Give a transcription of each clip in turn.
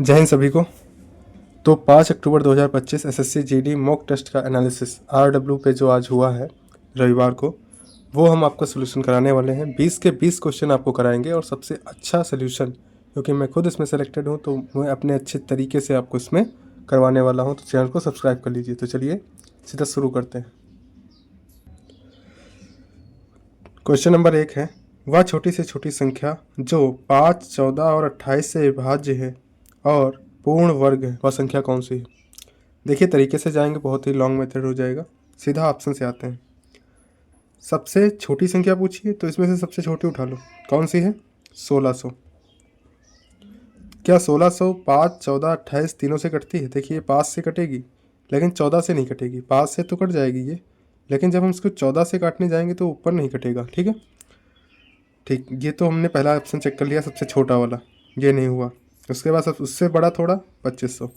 जय हिंद सभी को। तो 5 अक्टूबर 2025 एसएससी जीडी मॉक टेस्ट का एनालिसिस आरडब्ल्यू पे जो आज हुआ है रविवार को, वो हम आपका सोल्यूशन कराने वाले हैं। 20 के 20 क्वेश्चन आपको कराएंगे और सबसे अच्छा सोल्यूशन, क्योंकि मैं खुद इसमें सेलेक्टेड हूँ तो मैं अपने अच्छे तरीके से आपको इसमें करवाने वाला हूँ। तो चैनल को सब्सक्राइब कर लीजिए। तो चलिए सीधा शुरू करते हैं। क्वेश्चन नंबर 1 है, वह छोटी से छोटी संख्या जो 5, 14 और 28 से विभाज्य है और पूर्ण वर्ग है, वह संख्या कौन सी है? देखिए तरीके से जाएंगे, बहुत ही लॉन्ग मेथड हो जाएगा। सीधा ऑप्शन से आते हैं। सबसे छोटी संख्या पूछिए तो इसमें से सबसे छोटी उठा लो। कौन सी है? 1600। क्या 1600 5, 14, 28 तीनों से कटती है? देखिए 5 से कटेगी लेकिन 14 से नहीं कटेगी। 5 से तो कट जाएगी ये, लेकिन जब हम इसको 14 से काटने जाएंगे तो ऊपर नहीं कटेगा। ठीक है, ठीक। ये तो हमने पहला ऑप्शन चेक कर लिया, सबसे छोटा वाला, ये नहीं हुआ। उसके बाद सब उससे बड़ा थोड़ा 2500।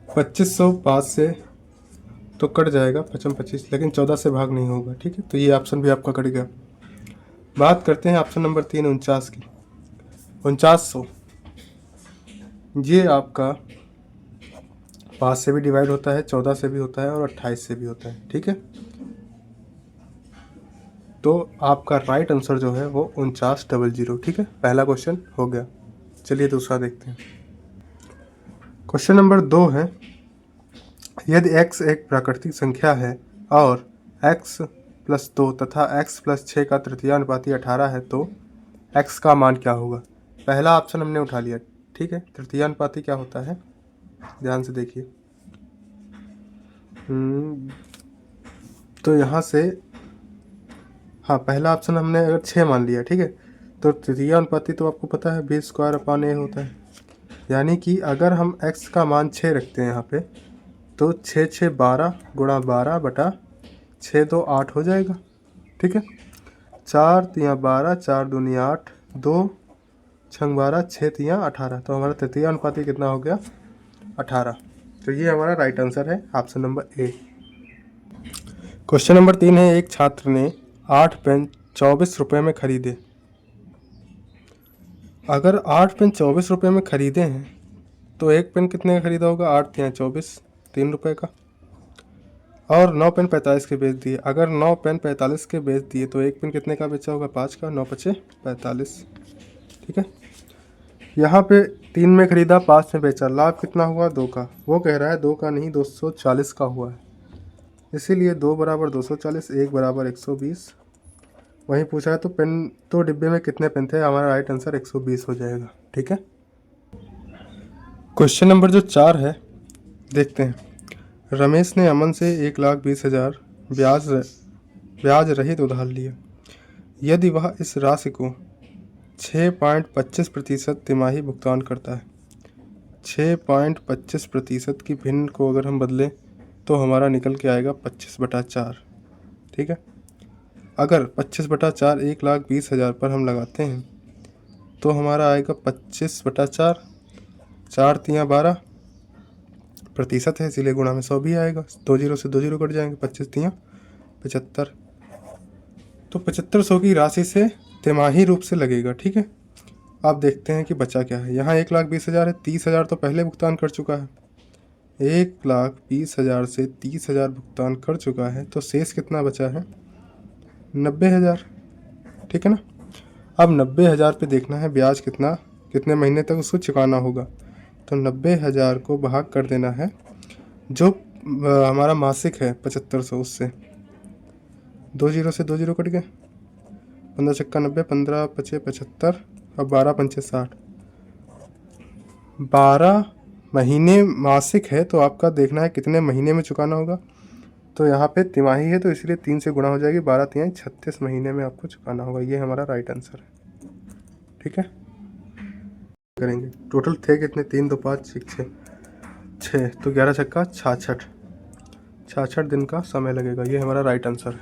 2500 5 से तो कट जाएगा 55 25, लेकिन 14 से भाग नहीं होगा। ठीक है, तो ये ऑप्शन भी आपका कट गया। बात करते हैं ऑप्शन नंबर 3 49 की। 4900 ये आपका 5 से भी डिवाइड होता है, 14 से भी होता है और 28 से भी होता है। ठीक है, तो आपका राइट आंसर जो है वो 4900। ठीक है, पहला क्वेश्चन हो गया। चलिए दूसरा देखते हैं। क्वेश्चन नंबर 2 है, यदि x एक प्राकृतिक संख्या है और x + 2 तथा x + 6 का तृतीयानुपाती 18 है तो x का मान क्या होगा? पहला ऑप्शन हमने उठा लिया। ठीक है, तृतीयानुपाती क्या होता है ध्यान से देखिए। तो यहाँ से हाँ, पहला ऑप्शन हमने अगर 6 मान लिया, ठीक है, तो तृतीयानुपाती तो आपको पता है b² होता है। यानी कि अगर हम x का मान 6 रखते हैं यहाँ पे, तो 6 6 12 गुणा 12 बटा 6 2 8 हो जाएगा। ठीक है, 4 3 12, 4 दूनी 8, 2 6 12, 6 3 18। तो हमारा तृतीयानुपाती कितना हो गया? 18। तो ये हमारा राइट आंसर है, option number A. Question number 3 है, एक छात्र ने 8 पेन 24 रुपये में खरीदे। अगर 8 पेन 24 रुपये में खरीदे हैं तो एक पेन कितने का खरीदा होगा? 8 3 24, 3 रुपये का। और 9 पेन 45 के बेच दिए। अगर 9 पेन 45 के बेच दिए तो एक पेन कितने का बेचा होगा? 5 का। 9 5 45। ठीक है, यहाँ पे 3 में खरीदा, 5 में बेचा, लाभ कितना हुआ? 2 का। वो कह रहा है 2 का नहीं 240 का हुआ है, इसीलिए 2 बराबर 240, 1 बराबर 120। वहीं पूछा है तो पेन, तो डिब्बे में कितने पेन थे? हमारा राइट आंसर 120 हो जाएगा। ठीक है, क्वेश्चन नंबर जो 4 है देखते हैं। रमेश ने अमन से 1,20,000 ब्याज रहित उधार लिया। यदि वह इस राशि को 6.25% तिमाही भुगतान करता है, 6.25% की भिन्न को अगर हम बदलें तो हमारा निकल के आएगा 25/4। ठीक है, अगर 25/4 1,20,000 पर हम लगाते हैं तो हमारा आएगा 25/4। 4 3 12 प्रतिशत है, इसीलिए गुणा में 100 भी आएगा। 2 जीरो से 2 जीरो कट जाएंगे। 25 3 75। तो 7500 की राशि से तिमाही रूप से लगेगा। ठीक है, आप देखते हैं कि बचा क्या है। यहाँ 1,20,000 है, 30,000 तो पहले भुगतान कर चुका है। 1,20,000 से 30,000 भुगतान कर चुका है, तो शेष कितना बचा है? 90,000। ठीक है ना, अब 90,000 पे देखना है ब्याज कितना, कितने महीने तक उसको चुकाना होगा। तो 90,000 को भाग कर देना है जो हमारा मासिक है 7500, उससे 2 जीरो से 2 जीरो कट गए। 15 छक्का 90, 15 पचे 75 और 12 पंचे 60। 12 महीने मासिक है, तो आपका देखना है कितने महीने में चुकाना होगा। तो यहाँ पे तिमाही है तो इसलिए 3 से गुणा हो जाएगी। 12 3 36 महीने में आपको चुकाना होगा। ये हमारा राइट आंसर है। ठीक है, करेंगे। टोटल थे कितने? 3 2 5 6, तो 11 छक्का 66 दिन का समय लगेगा। ये हमारा राइट आंसर है।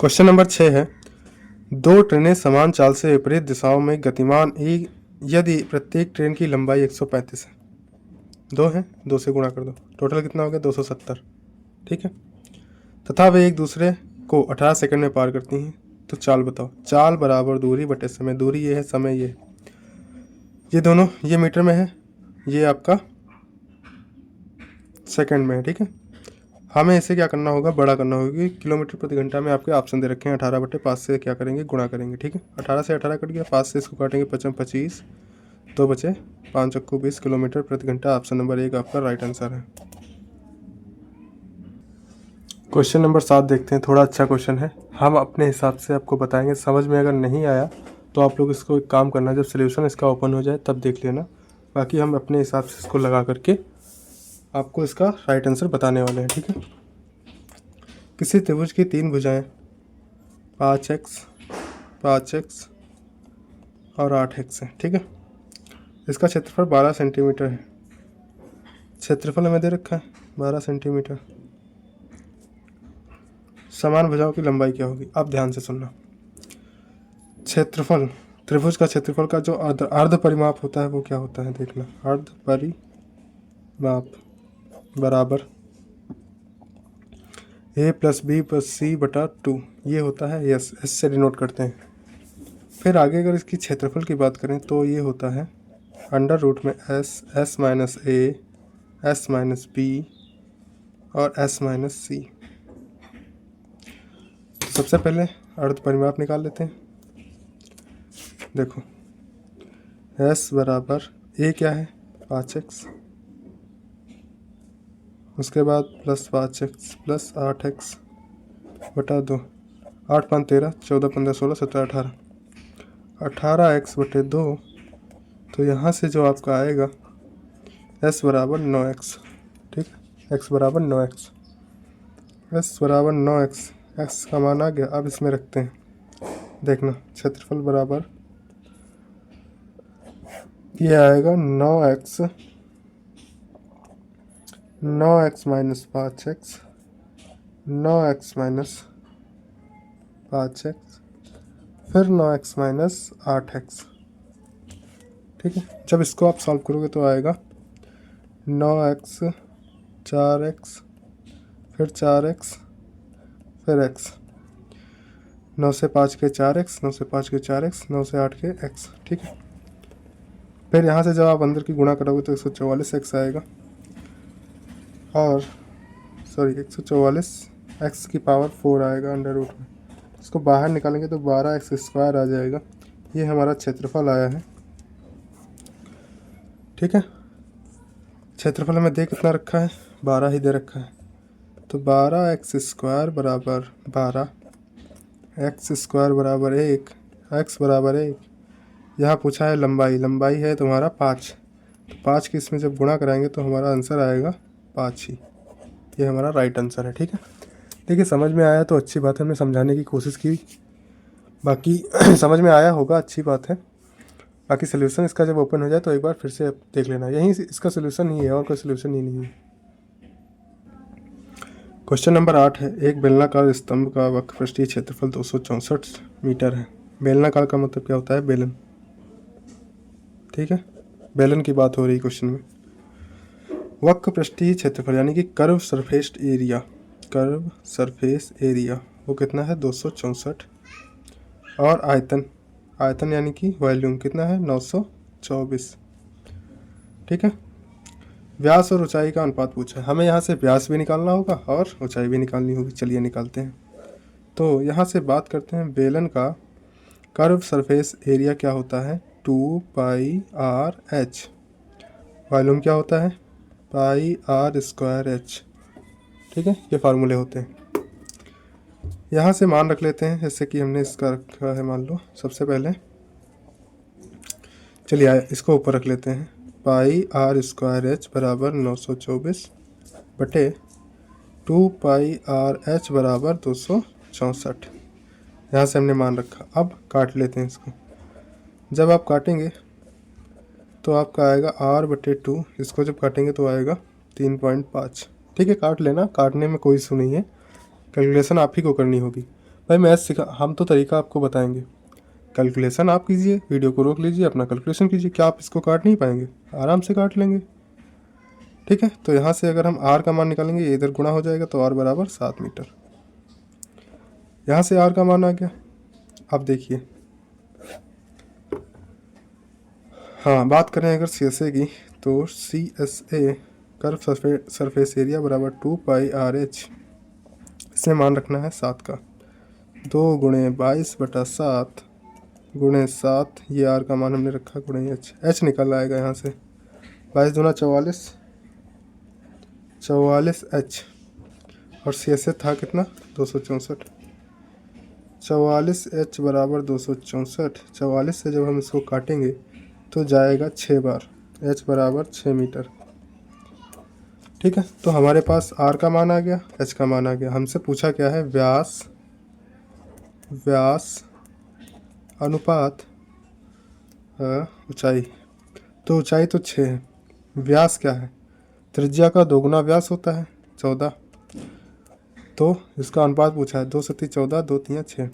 क्वेश्चन नंबर 6 है, 2 ट्रेनें समान चाल से विपरीत दिशाओं में गतिमान यदि प्रत्येक ट्रेन की लंबाई 135 है। 2 है, 2 से गुणा कर दो, टोटल कितना हो गया? 270। ठीक है, तथा वे एक दूसरे को 18 सेकंड में पार करती हैं, तो चाल बताओ। चाल बराबर दूरी बटे समय, दूरी ये है, समय ये दोनों ये मीटर में है, ये आपका सेकंड में है। ठीक है, हमें इसे क्या करना होगा, बड़ा करना होगा, क्योंकि किलोमीटर प्रति घंटा में आपके ऑप्शन दे रखे हैं। 18/5 से क्या करेंगे, गुणा करेंगे। ठीक है, 18 से 18 कट गया, 5 से इसको काटेंगे, 25, 2 बचे 5 चक्कू 20 किलोमीटर प्रति घंटा। ऑप्शन नंबर 1 आपका राइट आंसर है। क्वेश्चन नंबर 7 देखते हैं, थोड़ा अच्छा क्वेश्चन है, हम अपने हिसाब से आपको बताएंगे। समझ में अगर नहीं आया तो आप लोग इसको एक काम करना, जब सोल्यूशन इसका ओपन हो जाए तब देख लेना। बाकी हम अपने हिसाब से इसको लगा करके आपको इसका राइट आंसर बताने वाले हैं। ठीक है, किसी त्रिभुज की 3 भुजाएं 5x, 5x और 8x है। ठीक है, इसका क्षेत्रफल 12 सेंटीमीटर है। क्षेत्रफल हमें दे रखा है 12 सेंटीमीटर। समान भुजाओं की लंबाई क्या होगी। अब ध्यान से सुनना, क्षेत्रफल, त्रिभुज का क्षेत्रफल का जो अर्ध परिमाप होता है वो क्या होता है, देखना। अर्ध परिमाप बराबर a + b + c बटा 2, ये होता है यस, एस से डिनोट करते हैं। फिर आगे अगर इसकी क्षेत्रफल की बात करें तो ये होता है √ में s, s - a, s - b और s - c। सबसे पहले अर्ध परिमाप निकाल लेते हैं। देखो s बराबर a क्या है 5x, उसके बाद +5x + 8x बटा 2, 8 × 5 = 13, 14 × 15 = 16, 17 × 18, 18x बटे 2। तो यहाँ से जो आपका आएगा s बराबर 9x। ठीक है, x बराबर 9x, s बराबर 9x, x का मान आ गया। अब इसमें रखते हैं, देखना क्षेत्रफल बराबर ये आएगा 9x - 5x, 9x - 5x, फिर 9x - 8x। ठीक है, जब इसको आप सॉल्व करोगे तो आएगा 9x, 4x, फिर 4x, फिर x, 9 से 5 के 4x, 9 से 5 के 4x, 9 से 8 के x। ठीक है, फिर यहाँ से जब आप अंदर की गुणा करोगे तो 144x आएगा, और सॉरी 144x की पावर 4 आएगा √ में। इसको बाहर निकालेंगे तो 12x² आ जाएगा। ये हमारा क्षेत्रफल आया है। ठीक है, क्षेत्रफल में दे कितना रखा है, 12 ही दे रखा है। तो 12x² बराबर 12, x² बराबर 1, x बराबर 1। यहाँ पूछा है लंबाई, लंबाई है तुम्हारा 5, तो 5 की इसमें जब गुणा कराएंगे तो हमारा आंसर आएगा 5 ही। ये हमारा राइट आंसर है। ठीक है, देखिए समझ में आया तो अच्छी बात है, हमने समझाने की कोशिश की। बाकी समझ में आया होगा, अच्छी बात है। बाकी सोल्यूशन इसका जब ओपन हो जाए तो एक बार फिर से देख लेना, यहीं इसका सोल्यूशन ही है, और कोई सोल्यूशन ही नहीं है। क्वेश्चन नंबर 8 है, एक बेलनाकार स्तंभ का वक्रपृष्ठीय क्षेत्रफल 264 मीटर है। बेलनाकार का मतलब क्या होता है, बेलन। ठीक है, बेलन की बात हो रही क्वेश्चन में। वक्रपृष्ठीय क्षेत्रफल यानी कि curve surface area, curve surface area वो कितना है 264, और आयतन, आयतन यानी कि वॉल्यूम कितना है 924। ठीक है, व्यास और ऊंचाई का अनुपात पूछा है। हमें यहाँ से व्यास भी निकालना होगा और ऊंचाई भी निकालनी होगी। चलिए निकालते हैं। तो यहाँ से बात करते हैं, बेलन का कर्व सरफेस एरिया क्या होता है 2πr/h। वॉल्यूम क्या होता है πr²h। ठीक है, ये फार्मूले होते हैं। यहाँ से मान रख लेते हैं, जैसे कि हमने इसका रखा है, मान लो सबसे पहले चलिए इसको ऊपर रख लेते हैं। πr² बराबर 924 बटे 2πrh बराबर 264। यहाँ से हमने मान रखा। अब काट लेते हैं इसको। जब आप काटेंगे तो आपका आएगा r/2, इसको जब काटेंगे तो आएगा 3.5। ठीक है, काट लेना, काटने में कोई इशू नहीं है, कैलकुलेशन आप ही को करनी होगी। भाई मैथ सिखा, हम तो तरीका आपको बताएंगे, कैलकुलेशन आप कीजिए, वीडियो को रोक लीजिए, अपना कैलकुलेशन कीजिए। क्या आप इसको काट नहीं पाएंगे, आराम से काट लेंगे। ठीक है, तो यहाँ से अगर हम r का मान निकालेंगे, ये इधर गुणा हो जाएगा, तो r बराबर 7 मीटर। यहाँ से r का मान आ गया, अब देखिए, हाँ बात करें अगर सी एस ए की, तो C S A curve surface area बराबर 2πr/h। इसमें मान रखना है 7 का, 2 × 22/7 × 7, ये आर का मान हमने रखा गुणे एच, एच निकल आएगा यहाँ से 22×2 = 44 एच। और सी एस ए था कितना, 264। 44 एच बराबर 264। 44 से जब हम इसको काटेंगे तो जाएगा 6 बार, एच बराबर 6 मीटर। ठीक है, तो हमारे पास आर का मान आ गया, एच का मान आ गया। हमसे पूछा क्या है, व्यास अनुपात ऊंचाई। तो ऊंचाई तो 6 है, व्यास क्या है, त्रिज्या का 2 गुना व्यास होता है 14। तो इसका अनुपात पूछा है, 2 × 7 = 14, 2 × 3 = 6,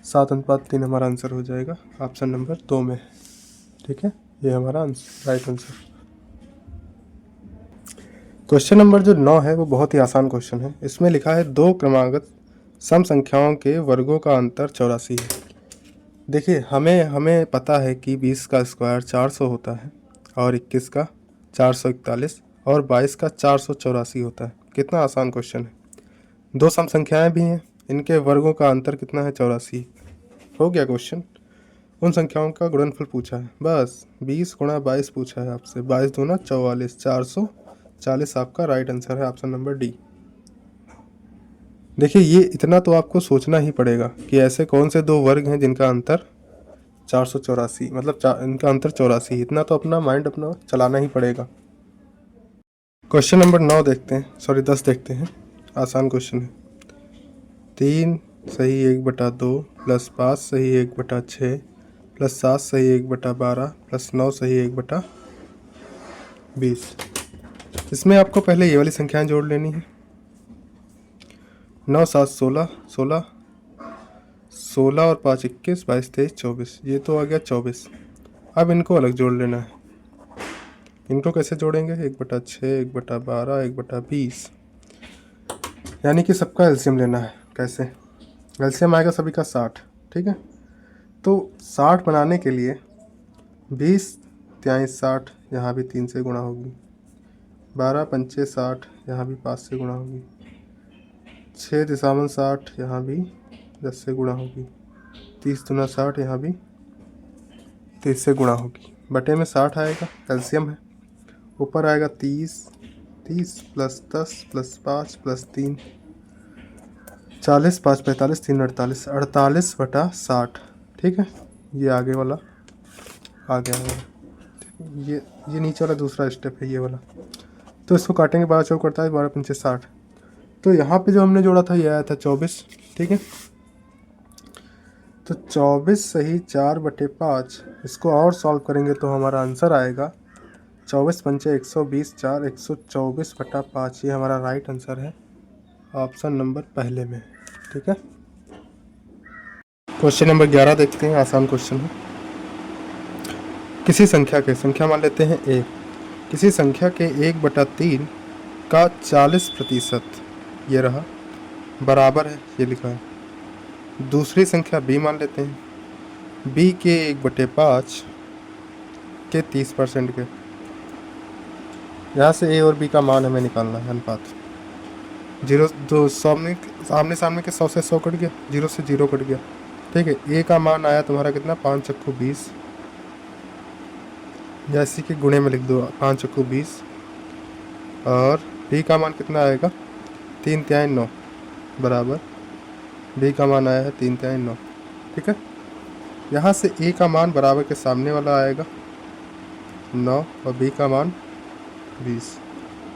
7:3 हमारा आंसर हो जाएगा ऑप्शन नंबर 2 में। ठीक है, ये हमारा राइट आंसर। क्वेश्चन नंबर जो 9 है वो बहुत ही आसान क्वेश्चन है। इसमें लिखा है 2 क्रमागत सम संख्याओं के वर्गों का अंतर 84 है। देखिए, हमें पता है कि 20 का स्क्वायर 400 होता है, और 21 का 441, और 22 का 484 होता है। कितना आसान क्वेश्चन है। 2 सम संख्याएं भी हैं, इनके वर्गों का अंतर कितना है, 84। हो गया क्वेश्चन। उन संख्याओं का गुणनफल पूछा है, बस 20 × 22 पूछा है आपसे, 22 दूना 44, 440 आपका राइट आंसर है ऑप्शन नंबर डी। देखिए, ये इतना तो आपको सोचना ही पड़ेगा कि ऐसे कौन से 2 वर्ग हैं जिनका अंतर 484, मतलब इनका अंतर 84। इतना तो अपना माइंड अपना चलाना ही पड़ेगा। क्वेश्चन नंबर 9 देखते हैं, सॉरी 10 देखते हैं। आसान क्वेश्चन है। 3 सही 1/2 + 5 सही 1/6 + 7 सही 1/12 + 9 सही 1/20। इसमें आपको पहले ये वाली संख्याएं जोड़ लेनी है। 9 × 7 = 16, 16 16 और 5 = 21, 22 23 24, ये तो आ गया 24। अब इनको अलग जोड़ लेना है। इनको कैसे जोड़ेंगे, 1/6 1/12 1/20, यानी कि सबका एलसीएम लेना है। कैसे, एलसीएम आएगा सभी का 60। ठीक है, तो 60 बनाने के लिए 20 × 60, यहाँ भी 3 से गुणा होगी, 12 × 5 = 60, यहाँ भी 5 से गुणा होगी, 6 × 7 = 60, यहाँ भी 10 से गुणा होगी, 30 दूना 60, यहाँ भी 30 से गुणा होगी। बटे में 60 आएगा, एलसीएम है। ऊपर आएगा 30 + 10 + 5 + 3 40, 5 45, 3 48, 48/60। ठीक है, ये आगे वाला आ गया है। ये नीचे वाला दूसरा स्टेप है, ये वाला। तो इसको काटेंगे, 12 चौक 48, 12 पंचे 60। तो यहाँ पे जो हमने जोड़ा था ये आया था 24। ठीक है, तो 24 सही 4/5। इसको और सॉल्व करेंगे तो हमारा आंसर आएगा 24 पंचे 120, 4 124/5। ये हमारा राइट आंसर है ऑप्शन नंबर पहले में। ठीक है, क्वेश्चन नंबर 11 देखते हैं। आसान क्वेश्चन है। किसी संख्या मान लेते हैं a, किसी संख्या के 1/3 का 40% ये रहा, बराबर है, ये लिखा है। दूसरी संख्या b मान लेते हैं, b के 1/5 के 30% के। यहाँ से a और b का मान हमें निकालना है, अनुपात। 0 दो सामने के 100 से 100 कट गया, 0 से 0 कट गया। ठीक है, a का मान आया तुम्हारा कितना, 5 × 20, जैसे कि गुणे में लिख दो 5 × 20। और b का मान कितना आएगा, 3 × 9 बराबर, b का मान आया है 3 × 9। ठीक है, यहाँ से a का मान बराबर के सामने वाला आएगा 9, और b का मान 20,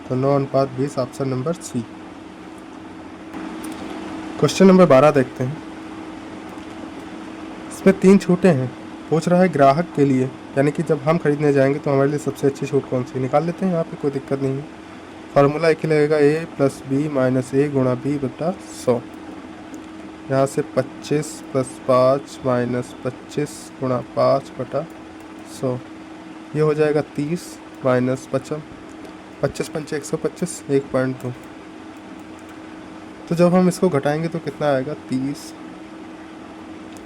तो 9:20 option number C. Question number 12 देखते हैं। इसमें 3 छूटें हैं। पूछ रहा है ग्राहक के लिए, यानी कि जब हम खरीदने जाएंगे तो हमारे लिए सबसे अच्छी छूट कौन सी, निकाल लेते हैं। यहाँ पे कोई दिक्कत नहीं है। फार्मूला एक ही लगेगा, a + b - a × b/100। यहाँ से 25 + 5 - 25 × 5/100, ये हो जाएगा 30 - 55, 25 पंचे 125, 1.2। तो जब हम इसको घटाएंगे तो कितना आएगा, 30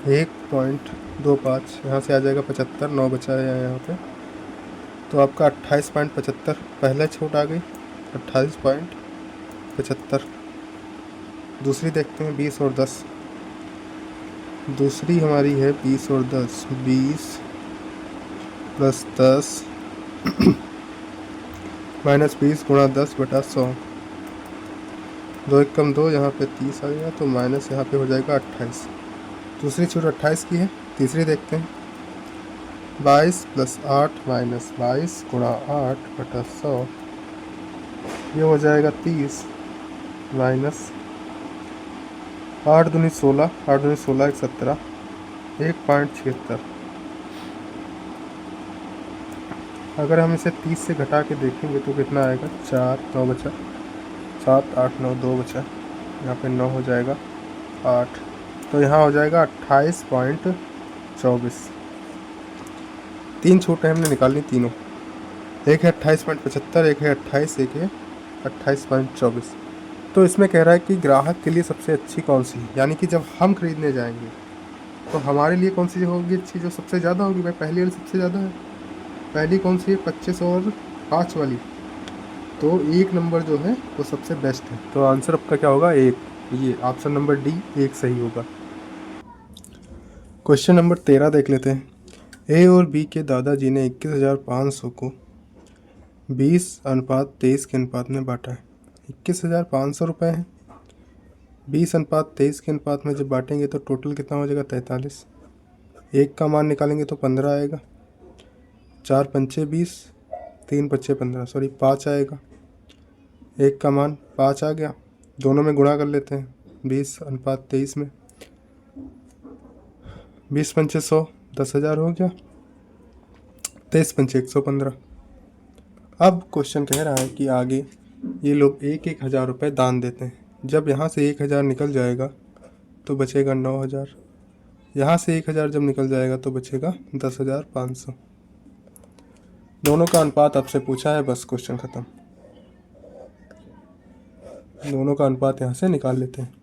1.25, यहाँ से आ जाएगा 75, 9 बचा है यहाँ पे, तो आपका 28.75 पहले छूट आ गई, 28.75। दूसरी देखते हैं 20 और 10। दूसरी हमारी है 20 और 10, 20 प्लस 10 माइनस 20 गुणा 10 बटा 100, 2 एक कम 2, यहाँ पे 30 आ गया, तो माइनस यहाँ पे हो जाएगा 28। दूसरी छूट 28 की है। तीसरी देखते हैं 22 प्लस 8 माइनस 22 गुणा 8 बटा 100, ये हो जाएगा 30 माइनस 8 दूनी 16, 8 दूनी 16 एक 17, 1.76। अगर हम इसे 30 से घटा के देखेंगे तो कितना आएगा, 4, 9 बचा, 7, 8, 9, 2 बचा, यहाँ पे 9 हो जाएगा 8, तो यहाँ हो जाएगा 28.24। 3 छूटें हमने निकालनी तीनों, एक है 28.75, एक है 28, एक है 28.24। तो इसमें कह रहा है कि ग्राहक के लिए सबसे अच्छी कौन सी है, यानी कि जब हम खरीदने जाएंगे तो हमारे लिए कौन सी होगी अच्छी, जो सबसे ज़्यादा होगी। भाई पहली वाली सबसे ज़्यादा है, पहली कौन सी है, 25 और 5 वाली, तो 1 नंबर जो है वो सबसे बेस्ट है। तो आंसर आपका क्या होगा, 1, ये ऑप्शन नंबर डी 1 सही होगा। क्वेश्चन नंबर 13 देख लेते हैं। ए और बी के दादाजी ने 21,500 को 20:23 के अनुपात में बांटा है। 21,500 रुपये हैं, 20:23 के अनुपात में जब बांटेंगे तो टोटल कितना हो जाएगा, 43। एक का मान निकालेंगे तो 15 आएगा, 4 पंचे 20, 3 पच्चे 15, सॉरी 5 आएगा। एक का मान 5 आ गया, दोनों में गुणा कर लेते हैं 20:23 में, 20 पंचे 100, 10,000 हो गया, 23 पंचे 115। अब क्वेश्चन कह रहा है कि आगे ये लोग 1,000 रुपये दान देते हैं। जब यहाँ से 1,000 निकल जाएगा तो बचेगा 9,000, यहाँ से 1,000 जब निकल जाएगा तो बचेगा 10,500। दोनों का अनुपात आपसे पूछा है, बस क्वेश्चन खत्म। दोनों का अनुपात यहाँ से निकाल लेते हैं।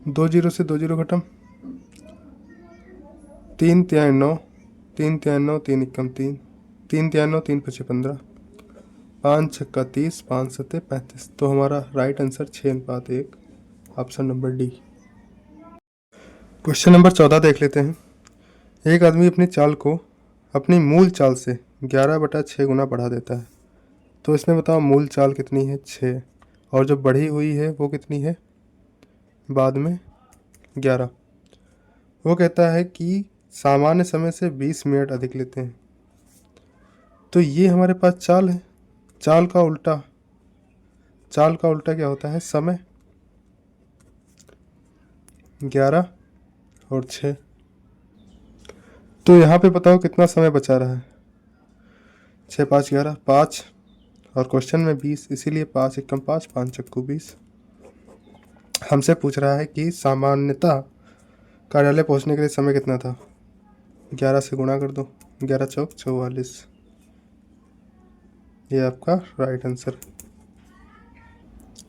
2 जीरो से 2 जीरो खत्म, 3 तिहाई 9, 3 तिहाई 9, 3 एकम 3, 3 तिहाई 9, 3 पचे 15, 5 छक्का 30, 5 सत्ते 35। तो हमारा right answer 6:1, option number D. Question number 14 देख लेते हैं। एक आदमी अपनी चाल को अपनी मूल चाल से 11/6 गुना बढ़ा देता है, तो इसमें बताओ मूल चाल कितनी है, 6, और जो बढ़ी हुई है वो कितनी है बाद में, 11। वो कहता है कि सामान्य समय से 20 मिनट अधिक लेते हैं। तो ये हमारे पास चाल है, चाल का उल्टा क्या होता है, समय। 11 और 6, तो यहाँ पे बताओ कितना समय बचा रहा है, 6 5 11, 5, और क्वेश्चन में 20, इसीलिए 5 एकम 5, 5 चक्कू 20। हमसे पूछ रहा है कि सामान्यतः कार्यालय पहुँचने के लिए समय कितना था, 11 से गुणा कर दो, 11 चौक 44, ये आपका राइट आंसर।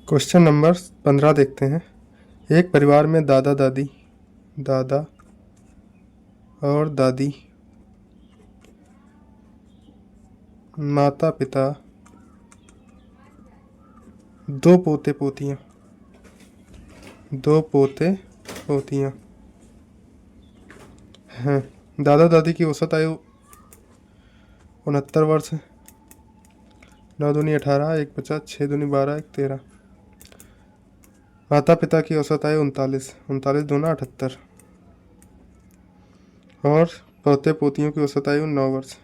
क्वेश्चन नंबर 15 देखते हैं। एक परिवार में दादा और दादी, माता पिता, 2 पोते पोतियाँ हैं। दादा दादी की औसत आयु 69 वर्ष है। 9 दूनी 18, 1 बचा, 6 दूनी 12, 1 13। माता पिता की औसत आयु 39, 39 दूना 78, और पोते पोतियों की औसत आयु 9 वर्ष,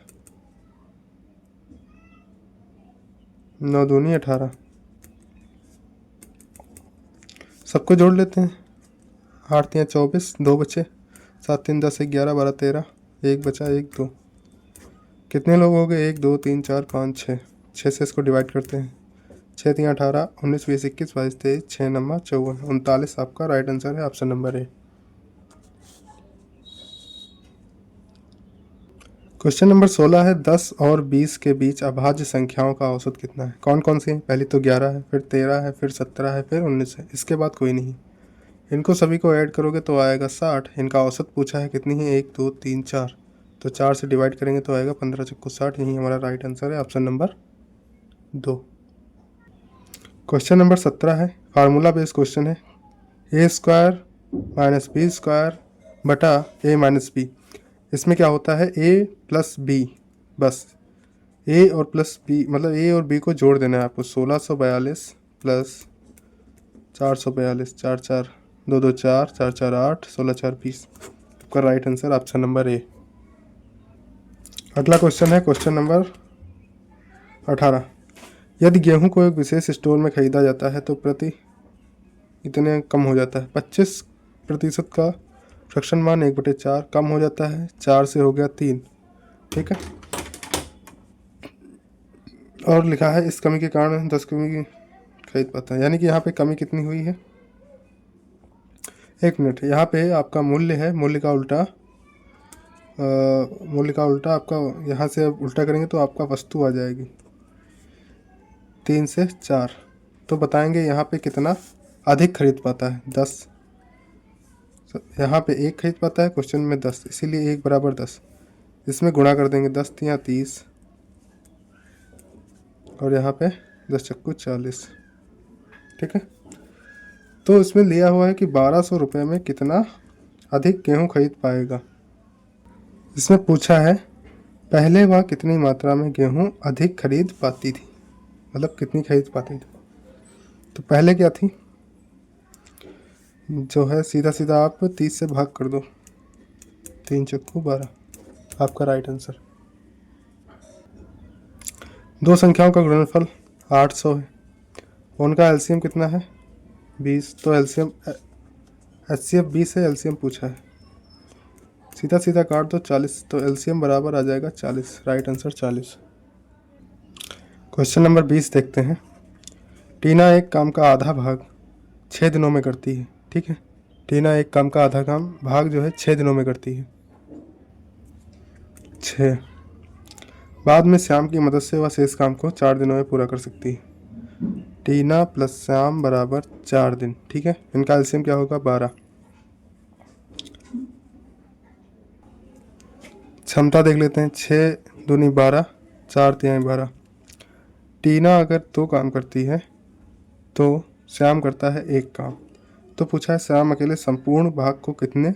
9 दूनी 18। सबको जोड़ लेते हैं, 8 3 24, 2 बचे, 7 3 10, 11 12 13, 1 बचा, 1 2। कितने लोग हो गए, 1 2 3 4 5 6, 6 से इसको डिवाइड करते हैं, 6 3 18, 19 20 21 22 23, 6 नंबर 54, 39 आपका राइट आंसर है, option number A. Question number 16 है, 10 और 20 के बीच अभाज्य संख्याओं का औसत कितना है। कौन कौन सी है, पहली तो 11 है, फिर 13 है, फिर 17 है, फिर 19 है, इसके बाद कोई नहीं। इनको सभी को ऐड करोगे तो आएगा 60। इनका औसत पूछा है कितनी है, 1 2 3 4, तो 4 से डिवाइड करेंगे तो आएगा 15 चक्कू 60। यही हमारा राइट आंसर है, ऑप्शन नंबर 2। क्वेश्चन नंबर 17 है, फार्मूला बेस्ड क्वेश्चन है। ए स्क्वायर माइनस बी स्क्वायर बटा ए माइनस बी। इसमें क्या होता है, ए प्लस बी, बस ए और प्लस बी मतलब ए और बी को जोड़ देना है आपको। 1642 प्लस 442, 4 4 2 2 4 4 4 8 16 4 20। आपका right answer option number A. अगला क्वेश्चन है क्वेश्चन नंबर 18। यदि गेहूं को एक विशेष स्टोर में खरीदा जाता है तो प्रति कितने कम हो जाता है। 25% का फ्रैक्शन मान 1/4 कम हो जाता है, 4 से हो गया 3, ठीक है। और लिखा है इस कमी के कारण 10 कमी की खरीद पाता है, यानी कि यहाँ पे कमी कितनी हुई है। 1 मिनट, यहाँ पे आपका मूल्य है, मूल्य का उल्टा आपका यहाँ से अब उल्टा करेंगे तो आपका वस्तु आ जाएगी 3 से 4, तो बताएंगे यहाँ पे कितना अधिक खरीद पाता है। 10, यहाँ पे 1 खरीद पाता है, क्वेश्चन में 10, इसीलिए 1 बराबर 10। इसमें गुणा कर देंगे, 10 तियाँ 30 और यहाँ पे 10 चक्कू 40, ठीक है। तो इसमें लिया हुआ है कि 1200 रुपये में कितना अधिक गेहूं खरीद पाएगा। इसमें पूछा है पहले वह कितनी मात्रा में गेहूं अधिक खरीद पाती थी, मतलब कितनी खरीद पाती थी। तो पहले क्या थी, जो है सीधा सीधा आप 30 से भाग कर दो, 3 चक्कू 12, आपका राइट आंसर। दो संख्याओं का गुणनफल 800 है, उनका एलसीएम कितना है 20, तो एलसीएम एचसीएफ 20 है, एलसीएम पूछा है। सीधा सीधा काट दो 40, तो एलसीएम बराबर आ जाएगा 40, राइट आंसर 40। क्वेश्चन नंबर 20 देखते हैं। टीना एक काम का आधा भाग 6 दिनों में करती है, ठीक है। टीना एक काम का आधा काम भाग जो है 6 दिनों में करती है, 6। बाद में श्याम की मदद से वह शेष काम को 4 दिनों में पूरा कर सकती है। टीना प्लस श्याम बराबर 4 दिन, ठीक है। इनका एलसीएम क्या होगा 12। क्षमता देख लेते हैं, 6 दूनी 12, 4 तिहाई 12। टीना अगर 2 काम करती है तो श्याम करता है 1 काम, तो पूछा है श्याम अकेले संपूर्ण भाग को कितने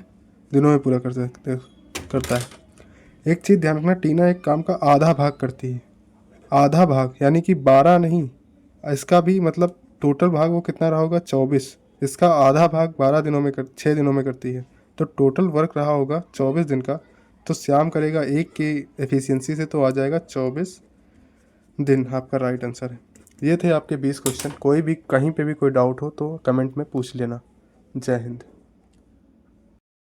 दिनों में पूरा करता है। एक चीज़ ध्यान रखना, टीना एक काम का आधा भाग करती है, आधा भाग यानी कि 12 नहीं, इसका भी मतलब टोटल भाग वो कितना रहा होगा 24, इसका आधा भाग 12 दिनों में 6 दिनों में करती है, तो टोटल वर्क रहा होगा 24 दिन का। तो श्याम करेगा 1 की एफिशिएंसी से, तो आ जाएगा 24 दिन, आपका राइट आंसर है। ये थे आपके 20 क्वेश्चन। कोई भी कहीं पे भी कोई डाउट हो तो कमेंट में पूछ लेना। जय हिंद।